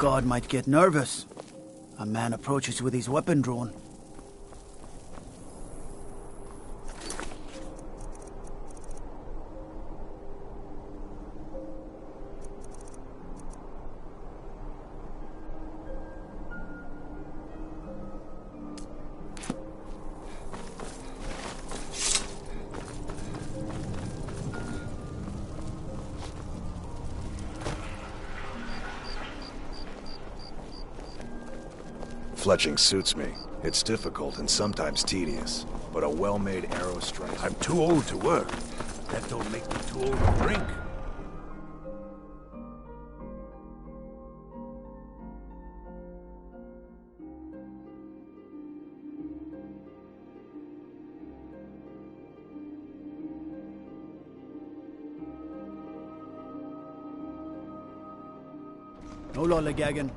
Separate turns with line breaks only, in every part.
god might get nervous. A man approaches with his weapon drawn.
Fletching suits me. It's difficult and sometimes tedious, but a well-made arrow strikes.
I'm too old to work. That don't make me too old to drink.
No lollygagging.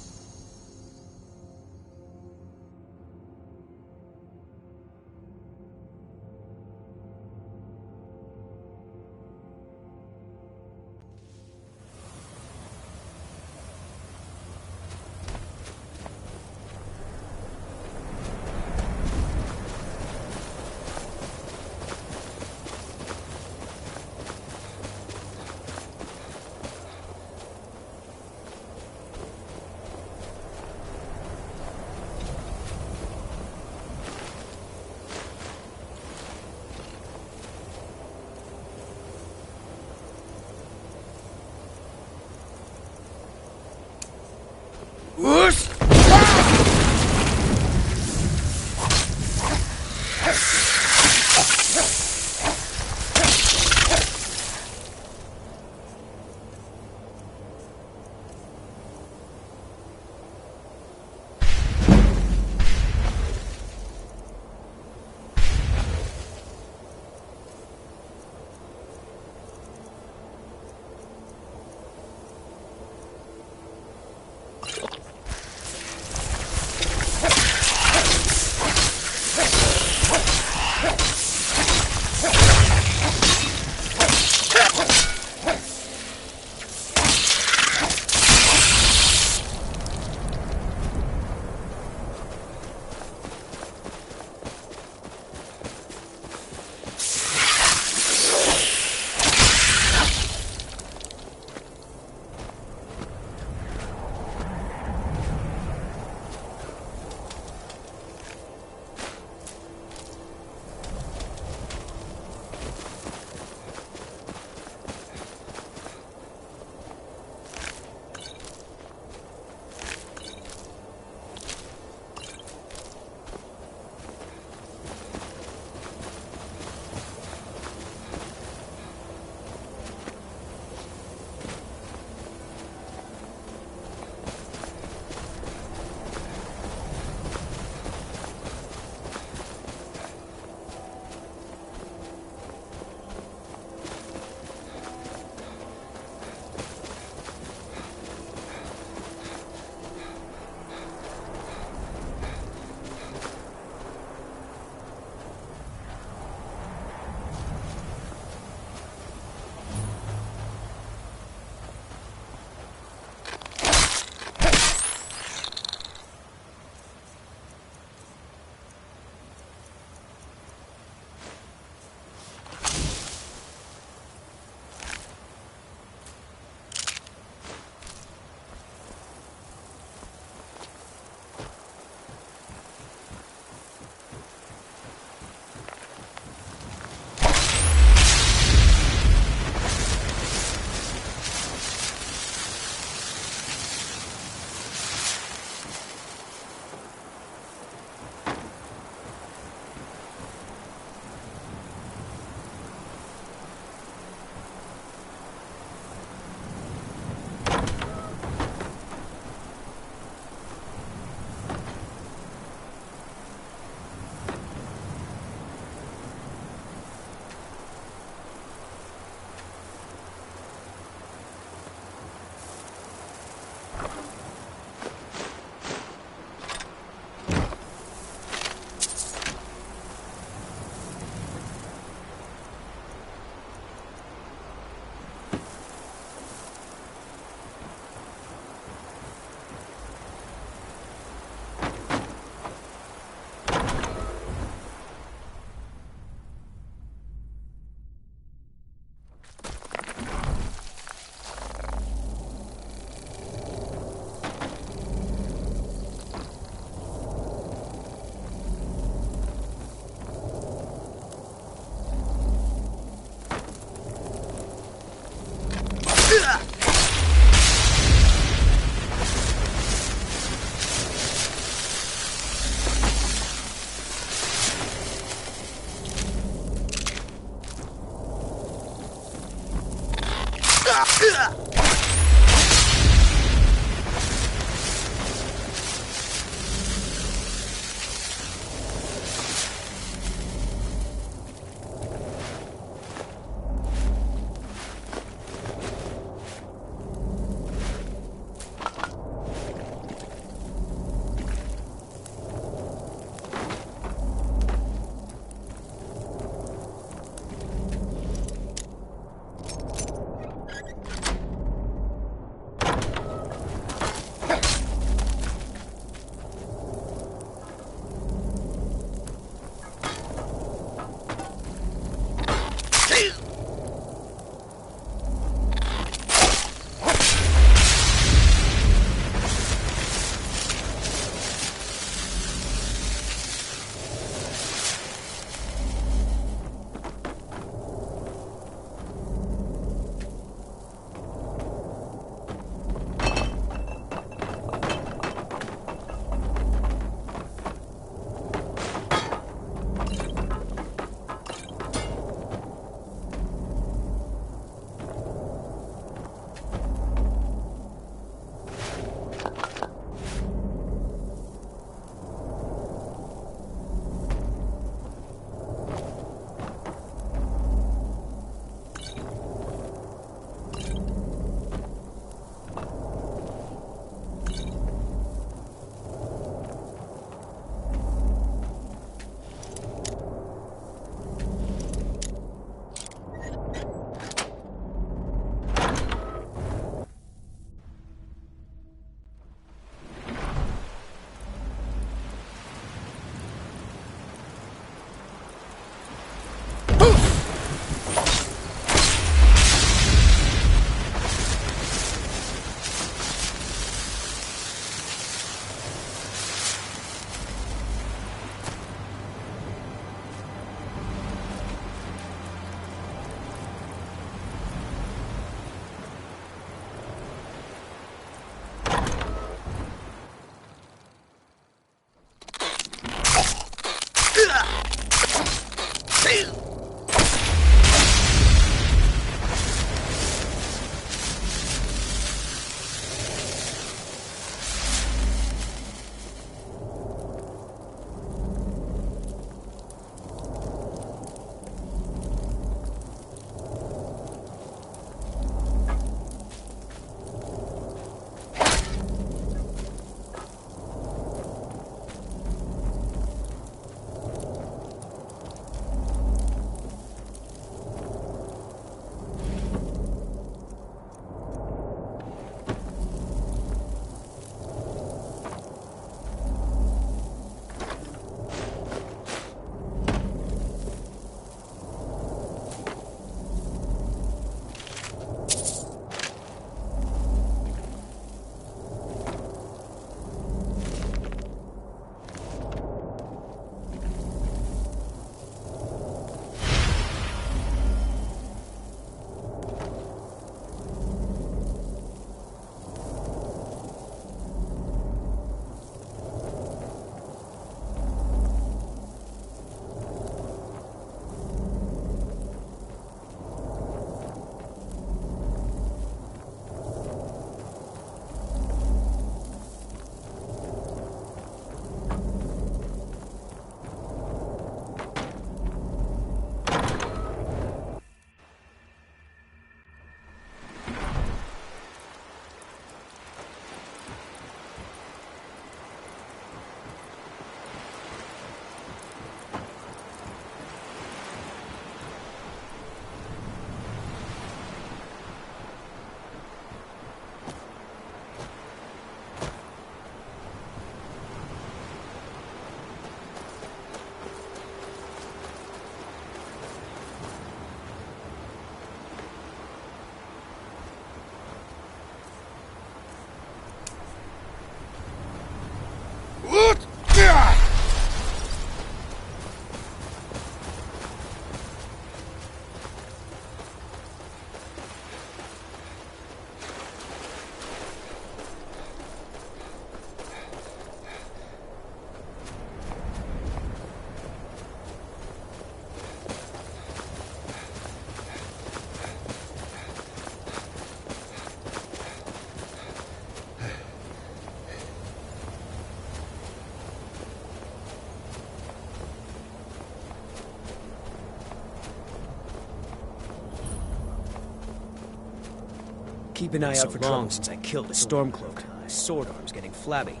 Keep an eye
So
out for
long
trouble.
since I killed a Stormcloak. My sword arm's getting flabby.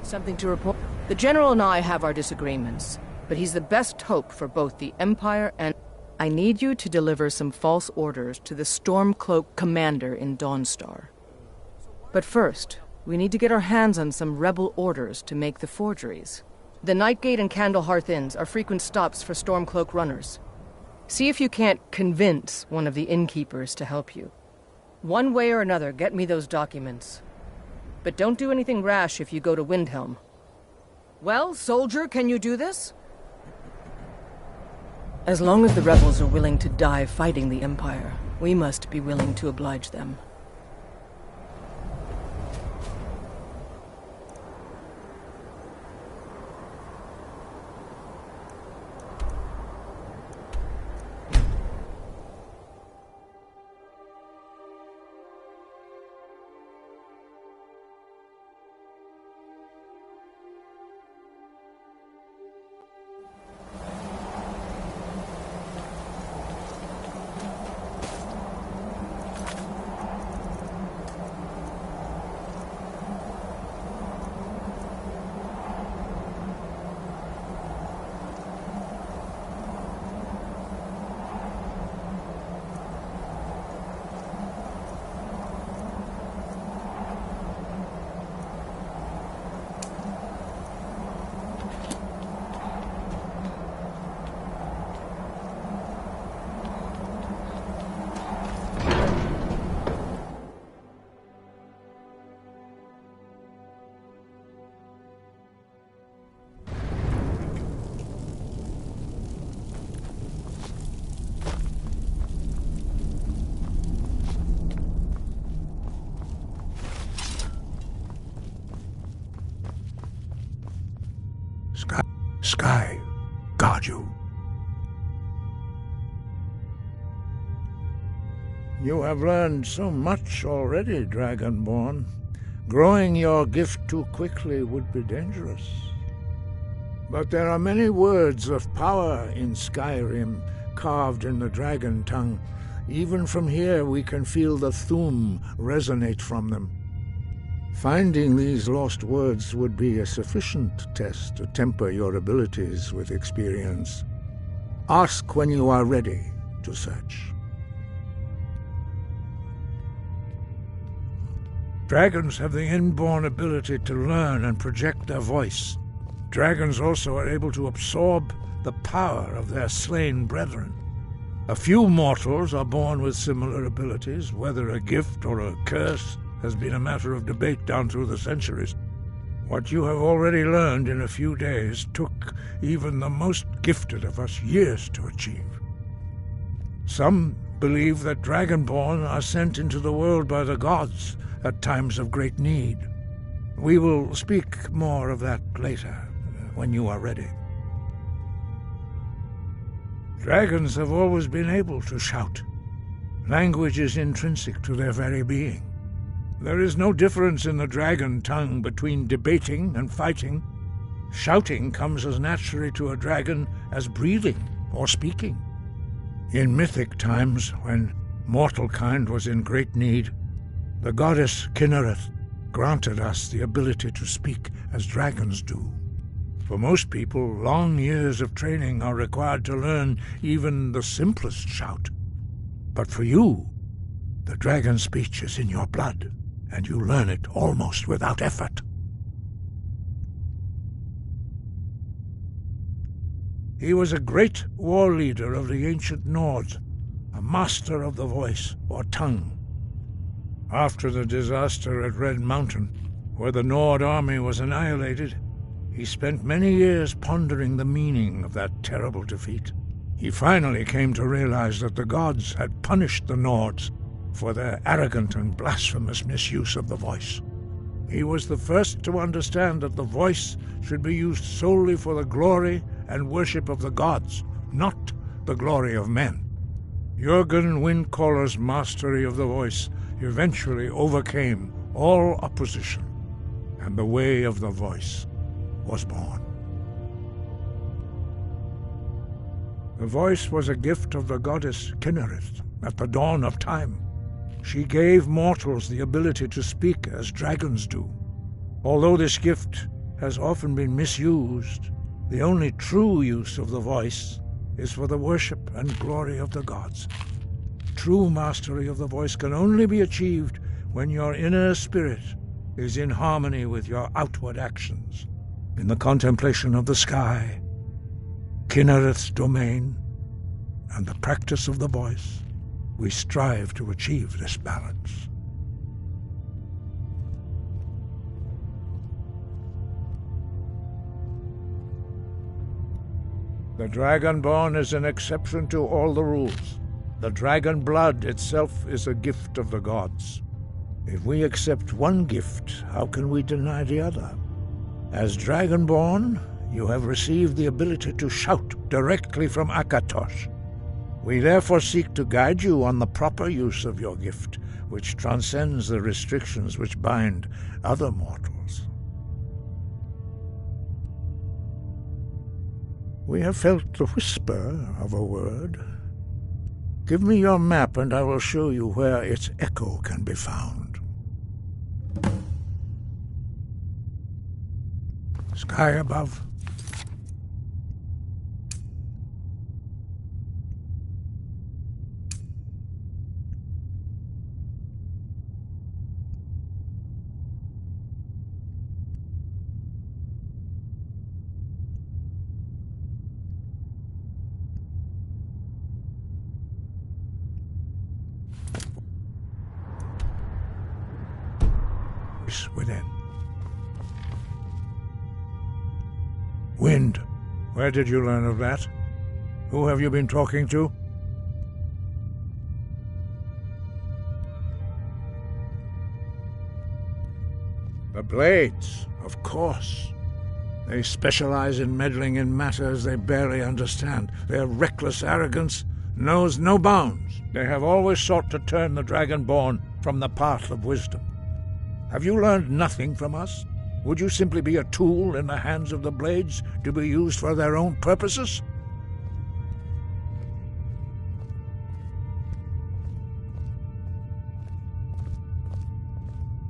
Something to report? The General and I have our disagreements, but he's the best hope for both the Empire and... I need you to deliver some false orders to the Stormcloak commander in Dawnstar. But first, we need to get our hands on some rebel orders to make the forgeries. The Nightgate and Candlehearth Inns are frequent stops for Stormcloak runners. See if you can't convince one of the innkeepers to help you. One way or another, get me those documents. But don't do anything rash if you go to Windhelm. Well, soldier, can you do this? As long as the rebels are willing to die fighting the Empire, we must be willing to oblige them.
Sky, guard you.
You have learned so much already, Dragonborn. Growing your gift too quickly would be dangerous. But there are many words of power in Skyrim, carved in the dragon tongue. Even from here we can feel the Thu'um resonate from them. Finding these lost words would be a sufficient test to temper your abilities with experience. Ask when you are ready to search.
Dragons have the inborn ability to learn and project their voice. Dragons also are able to absorb the power of their slain brethren. A few mortals are born with similar abilities. Whether a gift or a curse has been a matter of debate down through the centuries. What you have already learned in a few days took even the most gifted of us years to achieve. Some believe that Dragonborn are sent into the world by the gods at times of great need. We will speak more of that later, when you are ready. Dragons have always been able to shout. Language is intrinsic to their very being. There is no difference in the dragon tongue between debating and fighting. Shouting comes as naturally to a dragon as breathing or speaking. In mythic times, when mortal kind was in great need, the goddess Kinnereth granted us the ability to speak as dragons do. For most people, long years of training are required to learn even the simplest shout. But for you, the dragon speech is in your blood, and you learn it almost without effort. He was a great war leader of the ancient Nords, a master of the voice, or tongue. After the disaster at Red Mountain, where the Nord army was annihilated, he spent many years pondering the meaning of that terrible defeat. He finally came to realize that the gods had punished the Nords for their arrogant and blasphemous misuse of the voice. He was the first to understand that the voice should be used solely for the glory and worship of the gods, not the glory of men. Jurgen Windcaller's mastery of the voice eventually overcame all opposition, and the way of the voice was born. The voice was a gift of the goddess Kinnereth at the dawn of time. She gave mortals the ability to speak as dragons do. Although this gift has often been misused, the only true use of the voice is for the worship and glory of the gods. True mastery of the voice can only be achieved when your inner spirit is in harmony with your outward actions. In the contemplation of the sky, Kinnereth's domain, and the practice of the voice, we strive to achieve this balance. The Dragonborn is an exception to all the rules. The dragon blood itself is a gift of the gods. If we accept one gift, how can we deny the other? As Dragonborn, you have received the ability to shout directly from Akatosh. We therefore seek to guide you on the proper use of your gift, which transcends the restrictions which bind other mortals. We have felt the whisper of a word. Give me your map and I will show you where its echo can be found. Sky above. Within. Wind. Where did you learn of that? Who have you been talking to? The Blades, of course. They specialize in meddling in matters they barely understand. Their reckless arrogance knows no bounds. They have always sought to turn the Dragonborn from the path of wisdom. Have you learned nothing from us? Would you simply be a tool in the hands of the Blades to be used for their own purposes?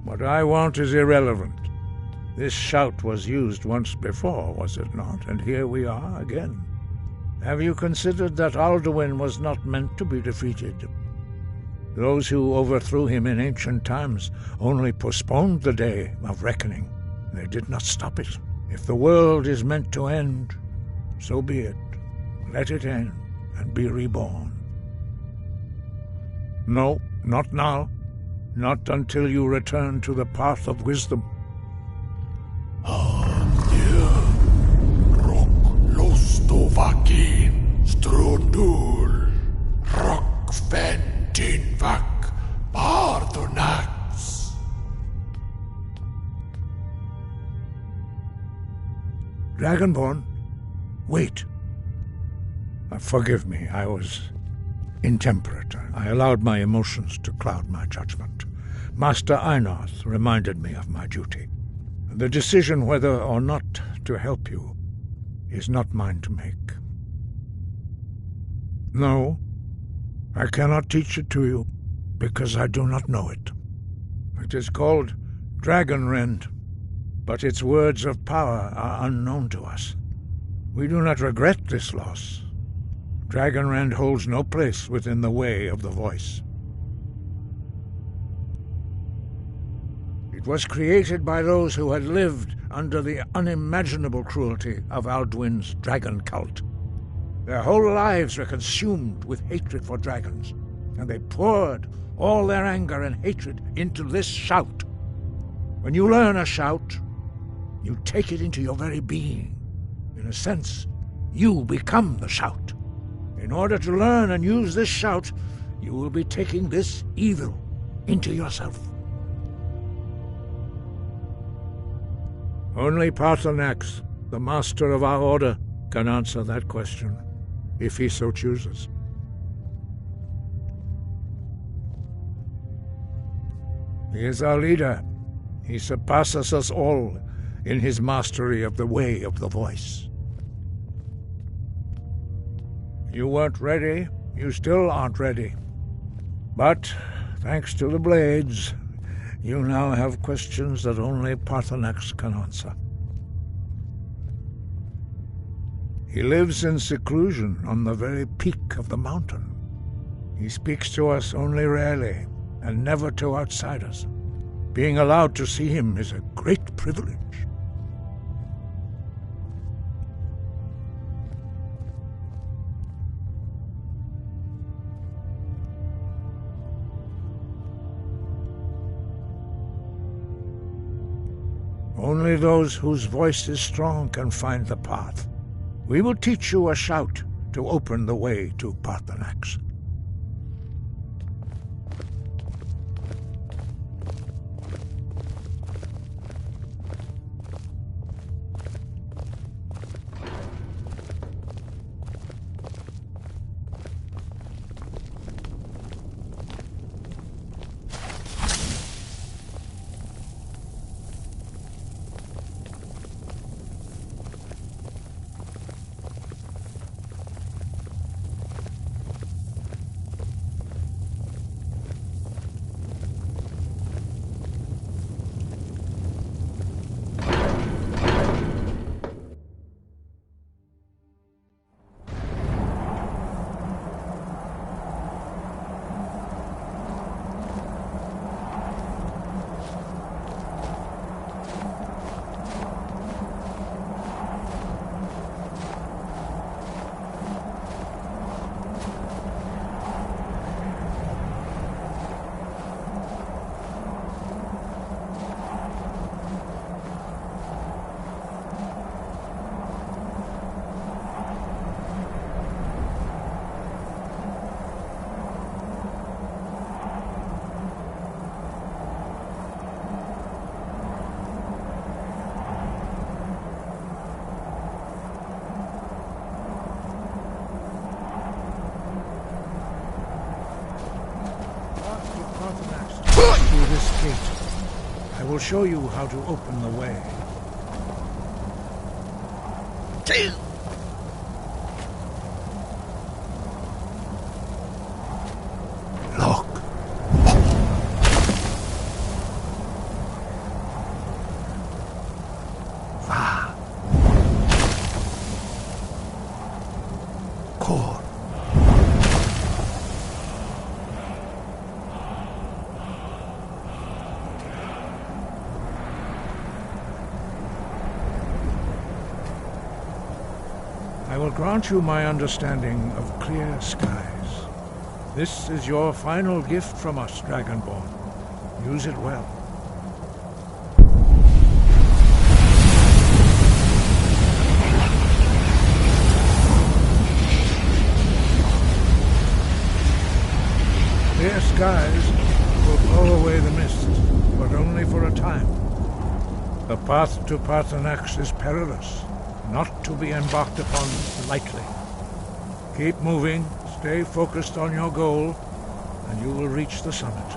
What I want is irrelevant. This shout was used once before, was it not? And here we are again. Have you considered that Alduin was not meant to be defeated? Those who overthrew him in ancient times only postponed the day of reckoning. They did not stop it. If the world is meant to end, so be it. Let it end and be reborn. No, not now. Not until you return to the path of wisdom. Dragonborn, wait. Forgive me, I was intemperate. I allowed my emotions to cloud my judgment. Master Einarth reminded me of my duty. The decision whether or not to help you is not mine to make. No, I cannot teach it to you, because I do not know it. It is called Dragonrend, but its words of power are unknown to us. We do not regret this loss. Dragonrend holds no place within the way of the voice. It was created by those who had lived under the unimaginable cruelty of Alduin's dragon cult. Their whole lives were consumed with hatred for dragons, and they poured all their anger and hatred into this shout. When you learn a shout, you take it into your very being. In a sense, you become the shout. In order to learn and use this shout, you will be taking this evil into yourself. Only Paarthurnax, the master of our order, can answer that question, if he so chooses. He is our leader. He surpasses us all in his mastery of the way of the voice. You weren't ready. You still aren't ready. But Thanks to the blades, you now have questions that only Paarthurnax can answer. He lives in seclusion on the very peak of the mountain. He speaks to us only rarely, and never to outsiders. Being allowed to see him is a great privilege. Only those whose voice is strong can find the path. We will teach you a shout to open the way to Paarthurnax. Through this gate, I will show you how to open the way. Look. Va. Kor. I will grant you my understanding of clear skies. This is your final gift from us, Dragonborn. Use it well. Clear skies will blow away the mist, but only for a time. The path to Paarthurnax is perilous, not to be embarked upon lightly. Keep moving, stay focused on your goal, and you will reach the summit.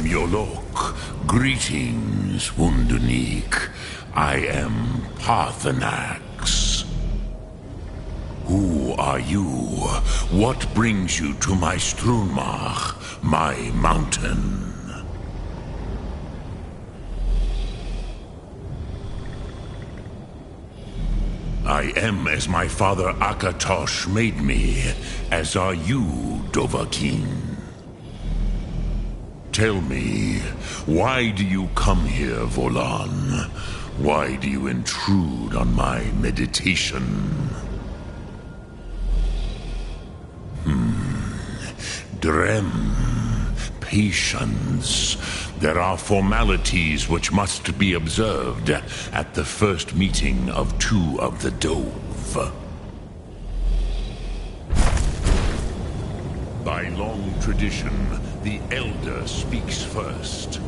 Yolok. Greetings, Wundunik. I am Parthenax. Who are you? What brings you to my Strunmach, my mountain? I am as my father Akatosh made me, as are you, Dovahkiin. Tell me, why do you come here, Volan? Why do you intrude on my meditation? Drem, patience. There are formalities which must be observed at the first meeting of two of the Dove. By long tradition, the Elder speaks first.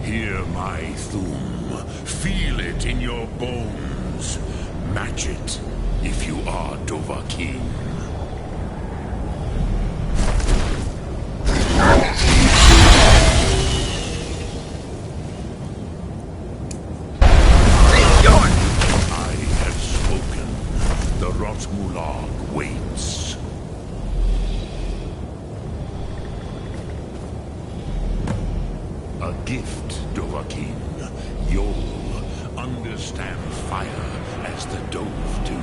Hear my Thum. Feel it in your bones. Match it if you are Dovahkiin. I have spoken. The Rotmulag waits. A gift, Dovahkiin. You'll understand fire as the Dove do.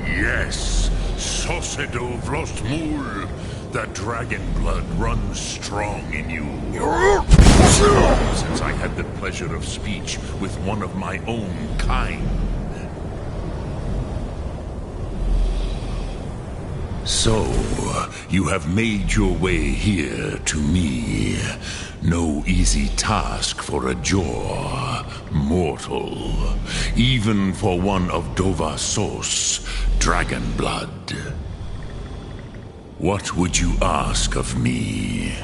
Yes, Sosedo Vrostmul. The dragon blood runs strong in you. Since I had the pleasure of speech with one of my own kind. So, you have made your way here to me. No easy task for a Jor, mortal. Even for one of Dovahsos, dragon blood. What would you ask of me?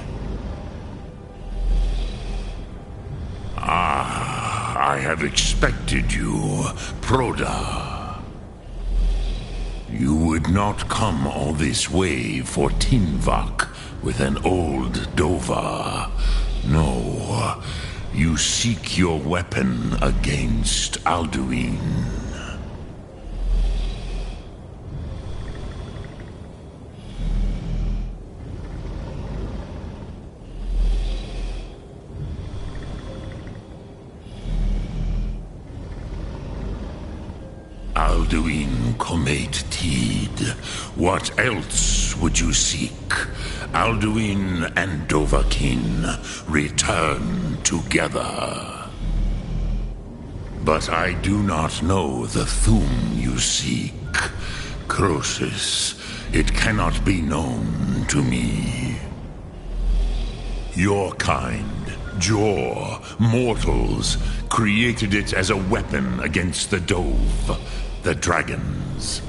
I have expected you, Proda. You would not come all this way for Tinvak with an old Dova. No, you seek your weapon against Alduin. Alduin Comate Teed. What else would you seek? Alduin and Dovahkiin return together. But I do not know the Thum you seek. Croesus, it cannot be known to me. Your kind, Jor, mortals, created it as a weapon against the Dove, the dragons.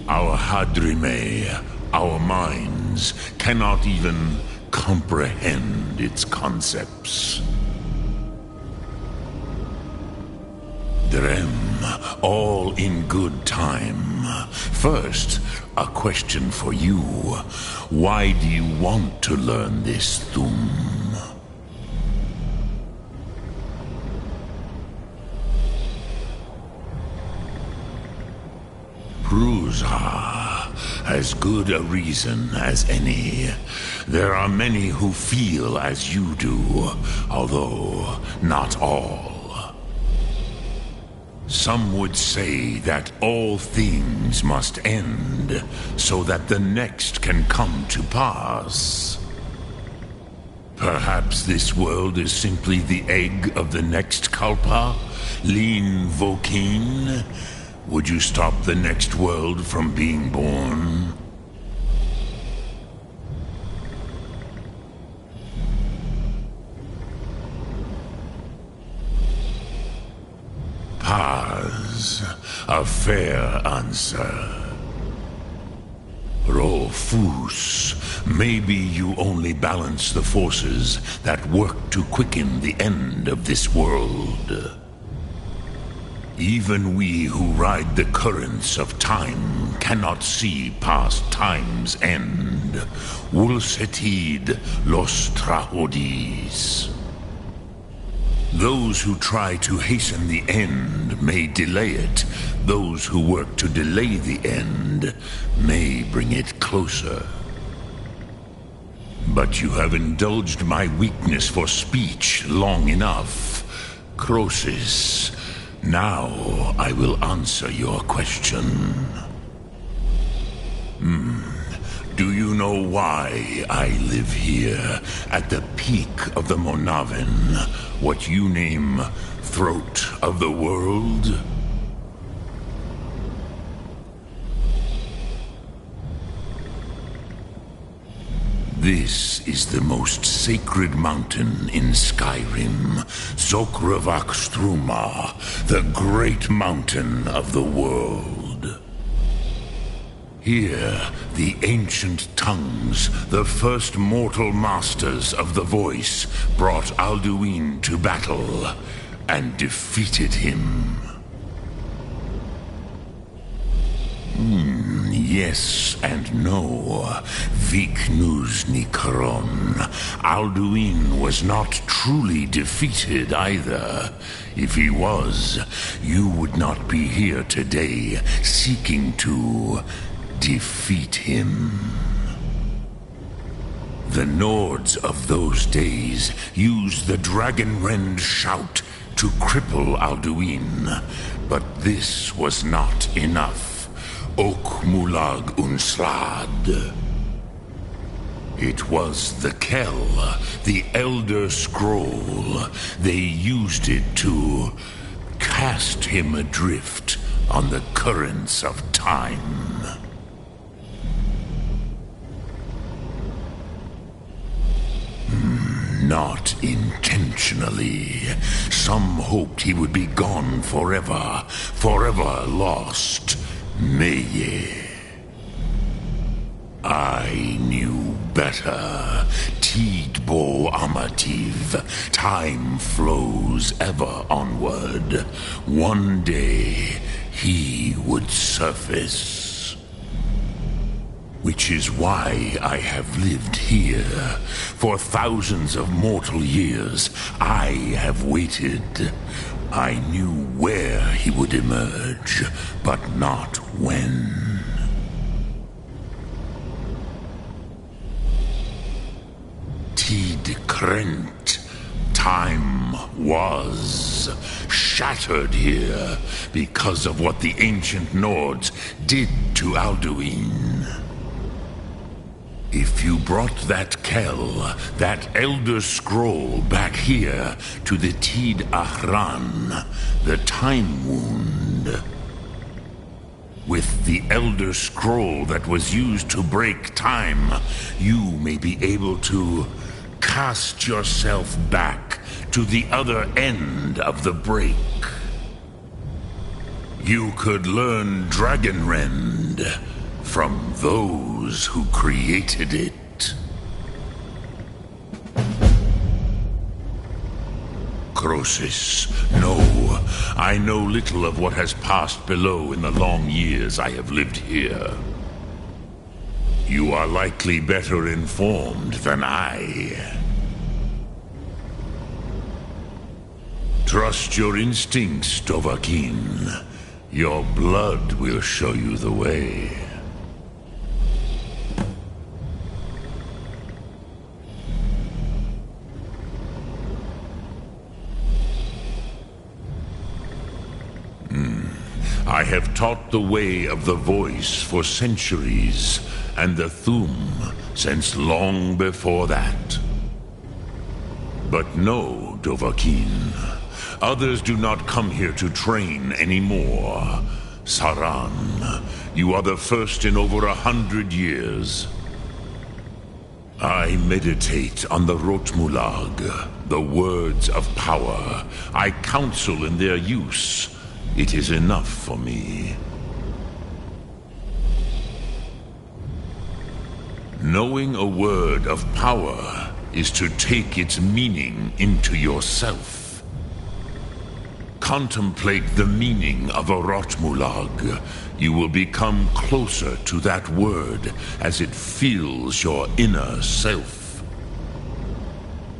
Our Hadrime, our minds, cannot even comprehend its concepts. Drem, all in good time. First, a question for you. Why do you want to learn this Thum? Prusa, as good a reason as any. There are many who feel as you do, although not all. Some would say that all things must end, so that the next can come to pass. Perhaps this world is simply the egg of the next Kalpa, Lin Vokin. Would you stop the next world from being born? A fair answer. Rolfus, maybe you only balance the forces that work to quicken the end of this world. Even we who ride the currents of time cannot see past time's end. Wulsetid los trahodis. Those who try to hasten the end may delay it. Those who work to delay the end may bring it closer. But you have indulged my weakness for speech long enough. Croesus, now I will answer your question. Do you know why I live here, at the peak of the Monavin, what you name Throat of the World? This is the most sacred mountain in Skyrim, Zokravak Struma, the great mountain of the world. Here, the ancient tongues, the first mortal masters of the voice, brought Alduin to battle and defeated him. Yes and no. Viknus Nikron. Alduin was not truly defeated either. If he was, you would not be here today seeking to defeat him. The Nords of those days used the Dragonrend shout to cripple Alduin, but this was not enough. Ok Mulag Unslad. It was the Kell, the Elder Scroll. They used it to cast him adrift on the currents of time. Not intentionally. Some hoped he would be gone forever, forever lost. Meye. I knew better. Tidbo Amativ. Time flows ever onward. One day, he would surface. Which is why I have lived here. For thousands of mortal years, I have waited. I knew where he would emerge, but not when. Tid Krent. Time was shattered here because of what the ancient Nords did to Alduin. If you brought that Kell, that Elder Scroll back here to the Tid Ahran, the Time Wound, with the Elder Scroll that was used to break time, you may be able to cast yourself back to the other end of the break. You could learn Dragonrend from those who created it. Croesus, no. I know little of what has passed below in the long years I have lived here. You are likely better informed than I. Trust your instincts, Dovahkiin. Your blood will show you the way. I have taught the way of the voice for centuries, and the Thum since long before that. But no, Dovahkiin. Others do not come here to train anymore. Saran, you are the first in over 100 years. I meditate on the Rotmulag, the words of power. I counsel in their use. It is enough for me. Knowing a word of power is to take its meaning into yourself. Contemplate the meaning of a Rotmulag. You will become closer to that word as it fills your inner self.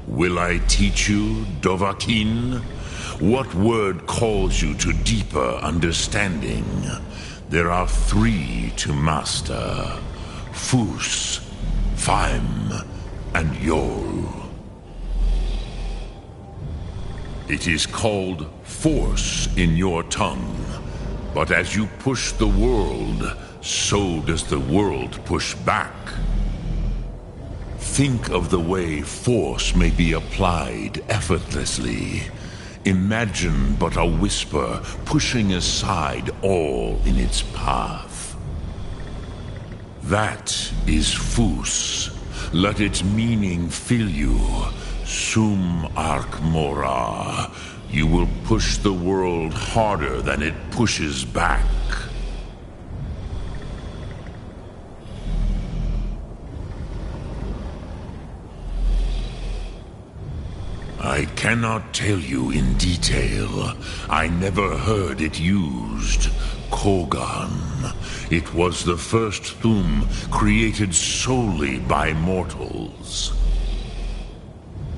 Will I teach you, Dovahkiin? What word calls you to deeper understanding? There are 3 to master: Fus, Faim, and Yol. It is called force in your tongue, but as you push the world, so does the world push back. Think of the way force may be applied effortlessly. Imagine but a whisper pushing aside all in its path. That is Fus. Let its meaning fill you. Sum Ark Mora. You will push the world harder than it pushes back. I cannot tell you in detail. I never heard it used. Kogan. It was the first Thum created solely by mortals.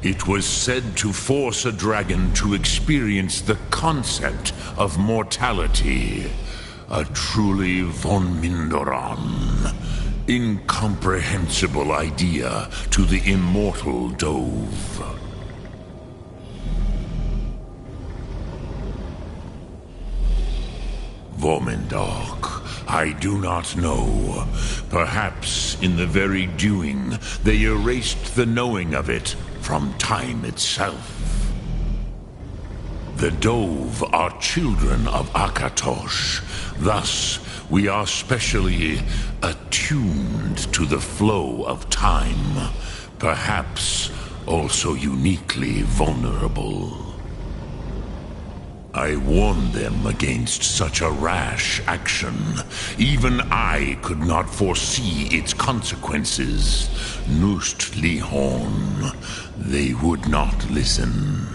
It was said to force a dragon to experience the concept of mortality. A truly von Mindoran. Incomprehensible idea to the immortal Dove. Vomendok, I do not know. Perhaps in the very doing, they erased the knowing of it from time itself. The Dove are children of Akatosh. Thus, we are specially attuned to the flow of time. Perhaps also uniquely vulnerable. I warned them against such a rash action. Even I could not foresee its consequences. Nust Lihon. They would not listen.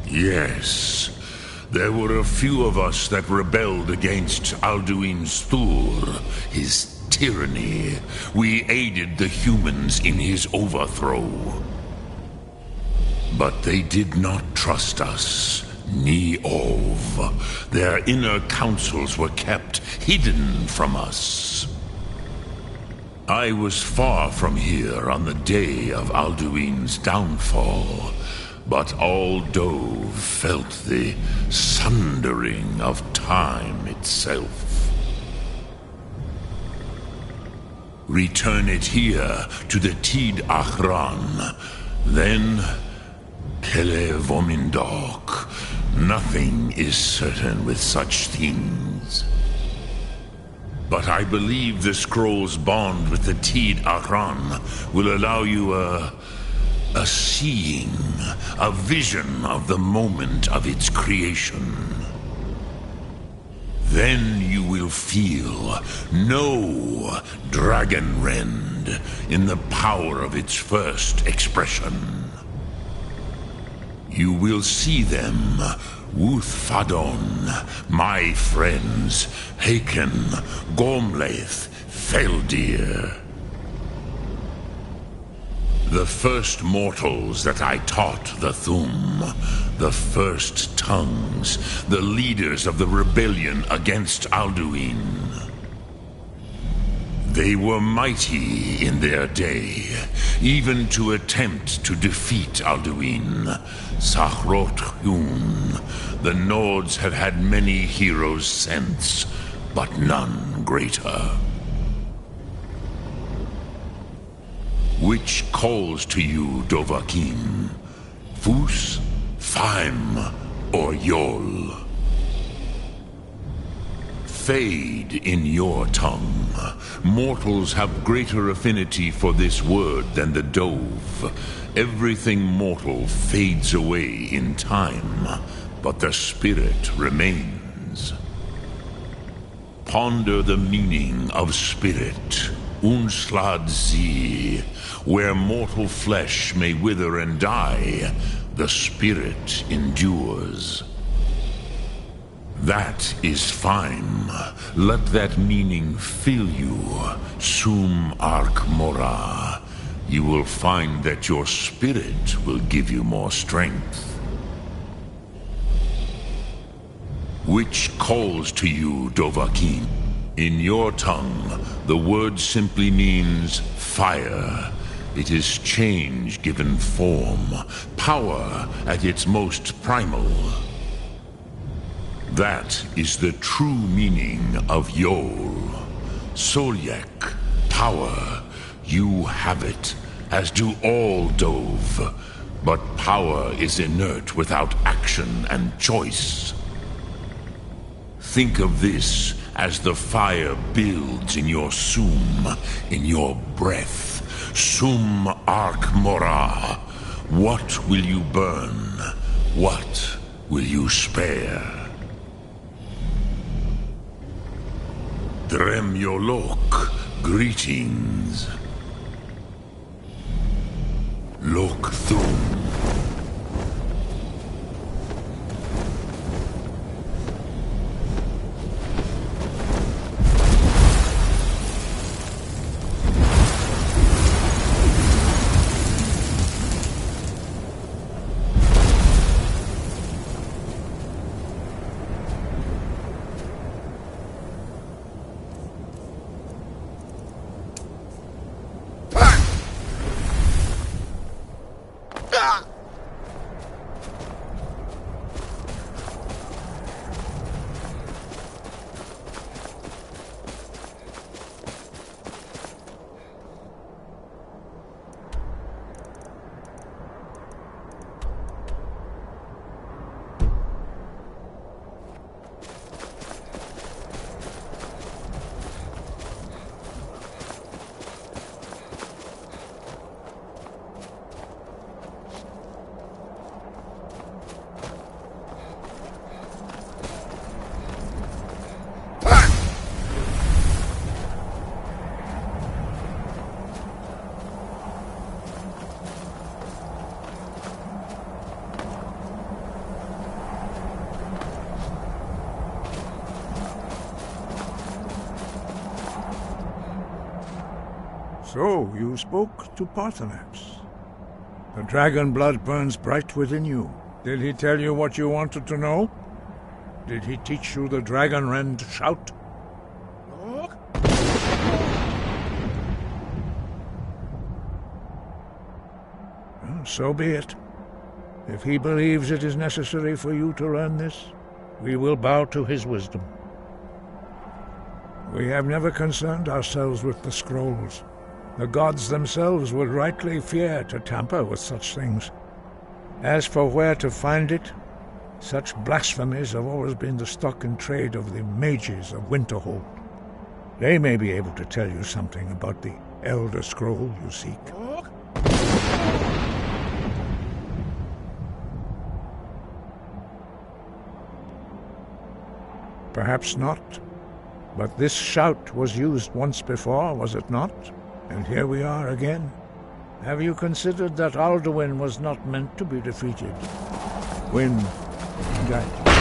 Yes, there were a few of us that rebelled against Alduin's Thur, his tyranny. We aided the humans in his overthrow. But they did not trust us. Ni Ov. Their inner counsels were kept hidden from us. I was far from here on the day of Alduin's downfall, but all Dove felt the sundering of time itself. Return it here to the Tid Achran, then Kele Vomindok. Nothing is certain with such things. But I believe the scroll's bond with the Tid Achran will allow you a seeing, a vision of the moment of its creation. Then you will feel, know Dragonrend in the power of its first expression. You will see them, Wuthfadon, my friends, Haken, Gormlaith, Feldir. The first mortals that I taught the Thum, the first tongues, the leaders of the rebellion against Alduin. They were mighty in their day, even to attempt to defeat Alduin. Sahrot Hyun. The Nords have had many heroes since, but none greater. Which calls to you, Dovahkiin? Fus, Faim, or Yol? fade in your tongue. Mortals have greater affinity for this word than the dove. Everything mortal fades away in time, but the spirit remains. Ponder the meaning of spirit, Unslad Sie. Where mortal flesh may wither and die, the spirit endures. That is fine. Let that meaning fill you, Sum Ark Mora. You will find that your spirit will give you more strength. Which calls to you, Dovahkiin? In your tongue, the word simply means fire. It is change given form, power at its most primal. That is the true meaning of Yol. Solyek, power. You have it, as do all Dove. But power is inert without action and choice. Think of this as the fire builds in your Sum, in your breath. Sum Ark Mora. What will you burn? What will you spare? Dremyolok, greetings. Lok Thum.
So, you spoke to Paarthurnax. The dragon blood burns bright within you. Did he tell you what you wanted to know? Did he teach you the dragon rend shout? Well, so be it. If he believes it is necessary for you to learn this, we will bow to his wisdom. We have never concerned ourselves with the scrolls. The gods themselves would rightly fear to tamper with such things. As for where to find it, such blasphemies have always been the stock in trade of the mages of Winterhold. They may be able to tell you something about the Elder Scroll you seek. Perhaps not. But this shout was used once before, was it not? And here we are again. Have you considered that Alduin was not meant to be defeated? When that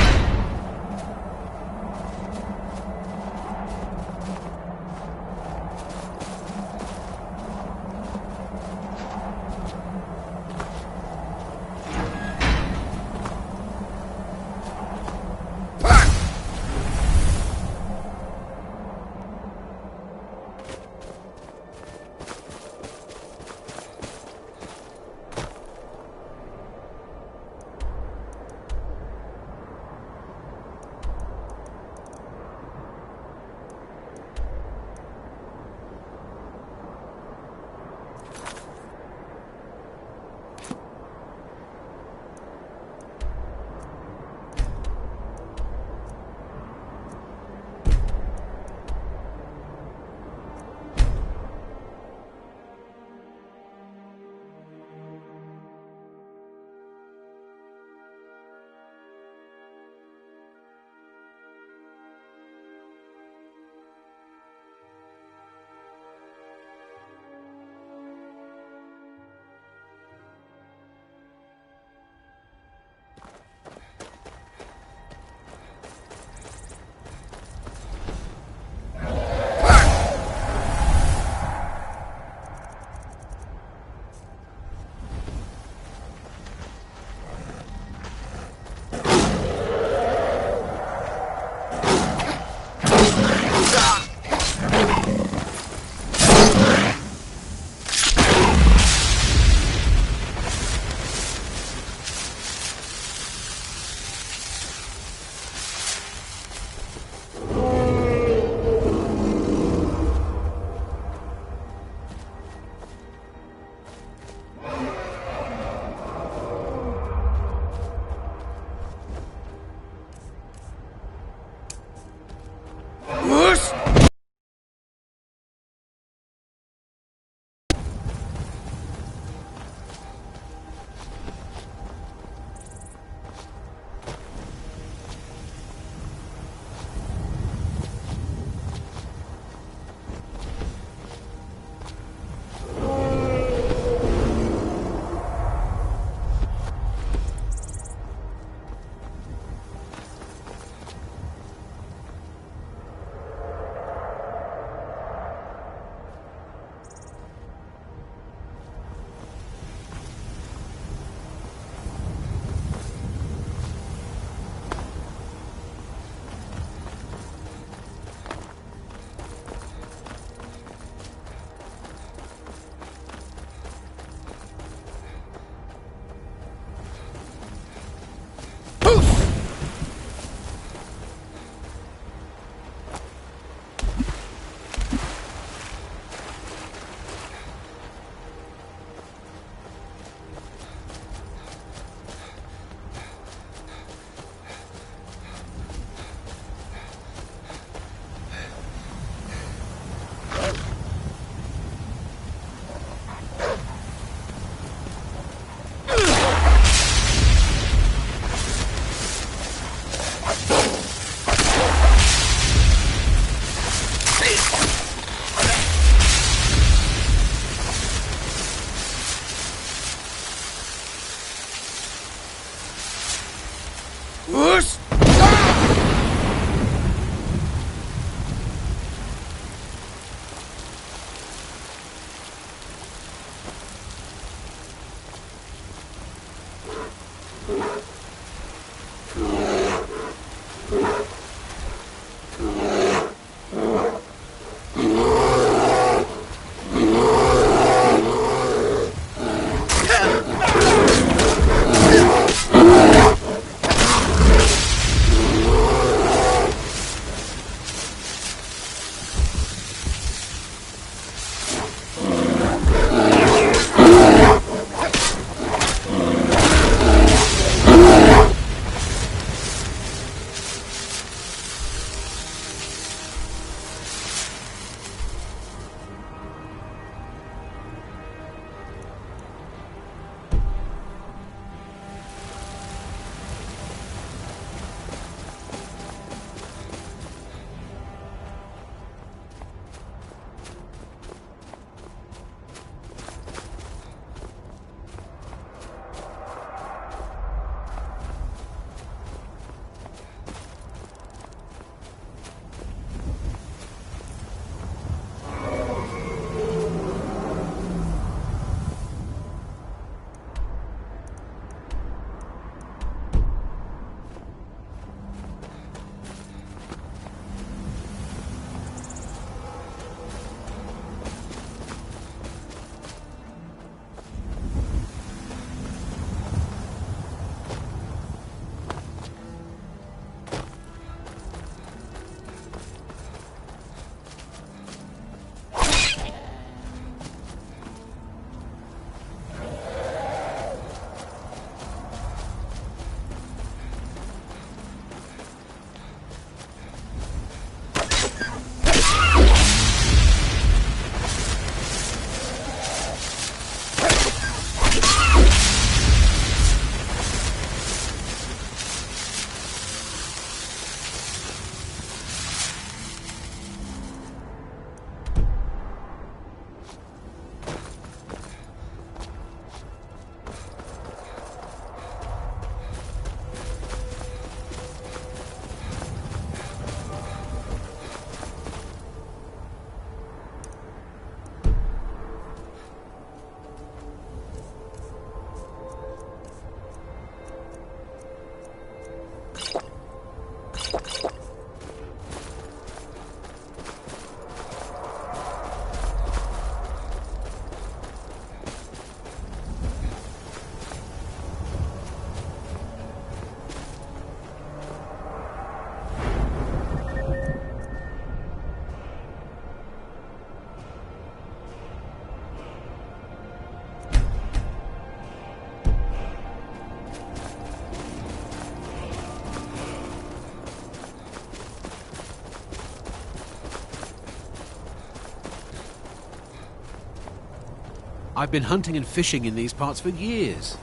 I've been hunting and fishing in these parts for years.